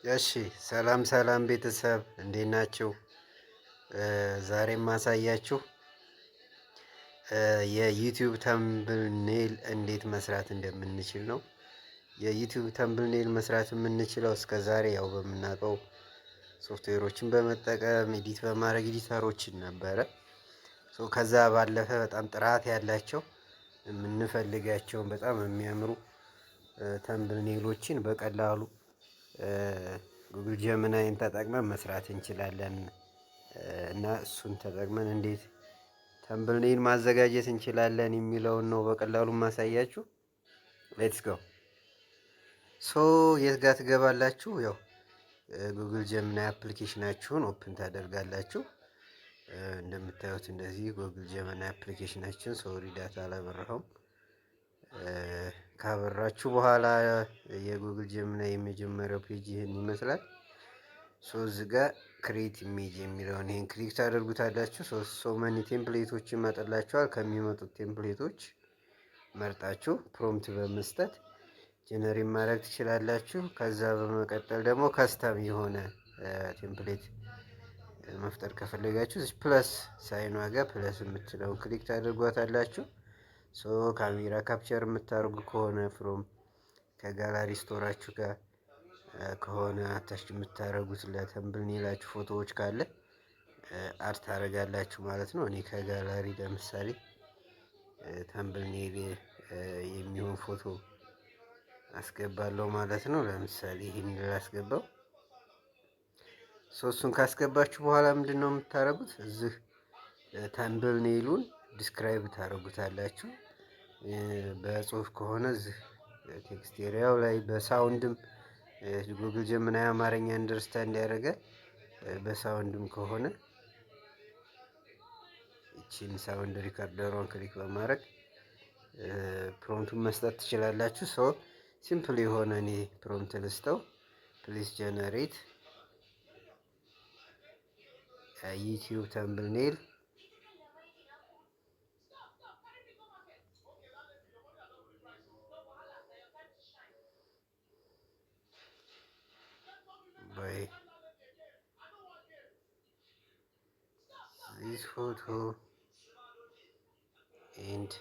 እሺ ሰላም ሰላም ቤተሰብ እንዴት ናችሁ? ዛሬም ማሳያችሁ የዩቲዩብ ተምብኔል እንዴት መስራት እንደምንችል ነው። የዩቲዩብ ተምብኔል መስራት የምንችለው እስከዛሬ ያው በምናውቀው ሶፍትዌሮችን በመጠቀም ኤዲት በማድረግ ኤዲተሮችን ነበረ። ከዛ ባለፈ በጣም ጥራት ያላቸው የምንፈልጋቸውን በጣም የሚያምሩ ተምብኔሎችን በቀላሉ ጉግል ጀሚናይን ተጠቅመን መስራት እንችላለን። እና እሱን ተጠቅመን እንዴት ተምብኔል ማዘጋጀት እንችላለን የሚለውን ነው በቀላሉ ማሳያችሁ። ሌትስ ጎ። የት ጋር ትገባላችሁ? ያው ጉግል ጀሚናይ አፕሊኬሽናችሁን ኦፕን ታደርጋላችሁ። እንደምታዩት እንደዚህ ጉግል ጀሚናይ አፕሊኬሽናችን ሶሪ ዳታ አላበራሁም። ካበራችሁ በኋላ የጉግል ጀሚናይ የመጀመሪያው ፔጅ ይህን ይመስላል። እዚህ ጋር ክሬት ኢሜጅ የሚለውን ይሄን ክሊክ ታደርጉታላችሁ። ሶ መኒ ቴምፕሌቶች ይመጣላችኋል። ከሚመጡት ቴምፕሌቶች መርጣችሁ ፕሮምፕት በመስጠት ጀነሬት ማድረግ ትችላላችሁ። ከዛ በመቀጠል ደግሞ ከስተም የሆነ ቴምፕሌት መፍጠር ከፈለጋችሁ ፕለስ ሳይኗ ጋር ፕለስ የምትለውን ክሊክ ታደርጓታላችሁ። ካሜራ ካፕቸር የምታደርጉ ከሆነ ፍሮም ከጋላሪ ስቶራችሁ ጋር ከሆነ አታች የምታደርጉት ለተምብኔላችሁ ፎቶዎች ካለ አድ ታደርጋላችሁ ማለት ነው። እኔ ከጋላሪ ለምሳሌ ተምብኔል የሚሆን ፎቶ አስገባለሁ ማለት ነው። ለምሳሌ ይሄን ላስገባው። እሱን ካስገባችሁ በኋላ ምንድነው የምታደርጉት? እዚህ ተምብኔሉን ዲስክራይብ ታደርጉታላችሁ። በጽሁፍ ከሆነ እዚህ ቴክስት ኤሪያው ላይ በሳውንድም ጉግል ጀሚናይ አማርኛ አንደርስታንድ ያደርጋል። በሳውንድም ከሆነ እቺን ሳውንድ ሪከርደሯን ክሊክ በማድረግ ፕሮምፕቱን መስጠት ትችላላችሁ። ሲምፕል የሆነ እኔ ፕሮምፕት ልስጠው። ፕሊስ ጀነሬት ዩቲዩብ ተምብኔል by this photo and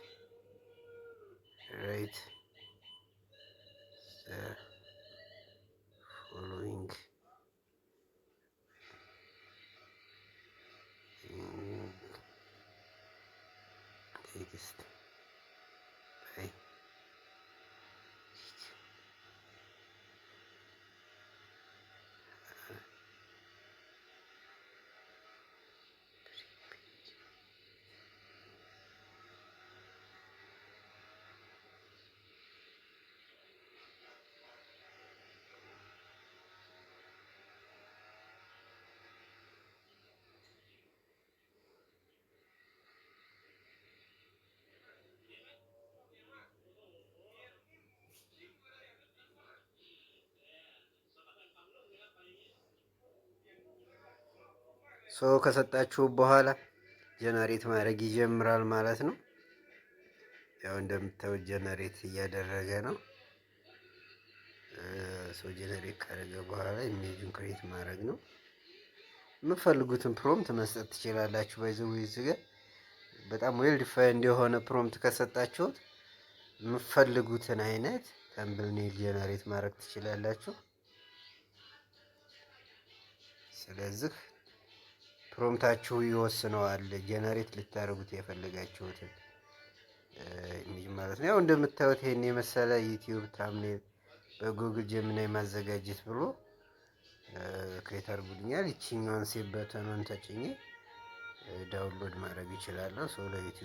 write the following in text by ከሰጣችሁ በኋላ ጀነሬት ማድረግ ይጀምራል ማለት ነው። ያው እንደምታዩት ጀነሬት እያደረገ ነው። ጀነሬት ካደረገ በኋላ ኢሜጁን ክሬት ማድረግ ነው። የምትፈልጉትን ፕሮምፕት መስጠት ትችላላችሁ። ባይዘው እዚህ ጋር በጣም ዌል ዲፋይንድ የሆነ ፕሮምፕት ከሰጣችሁት የምትፈልጉትን አይነት ተምብኔል ጀነሬት ማድረግ ትችላላችሁ። ስለዚህ ፕሮምፕታችሁ ይወስነዋል ጀነሬት ልታደርጉት የፈለጋችሁትን ኢሜጅ ማለት ነው። ያው እንደምታዩት ይሄን የመሰለ ዩቲዩብ ታምኔል በጉግል ጀሚናይ ማዘጋጀት ብሎ ክሬት አድርጉልኛል። ይቺኛዋን ሴቭ በተኑን ተጭኜ ዳውንሎድ ማድረግ ይችላለሁ። ለዩቲዩብ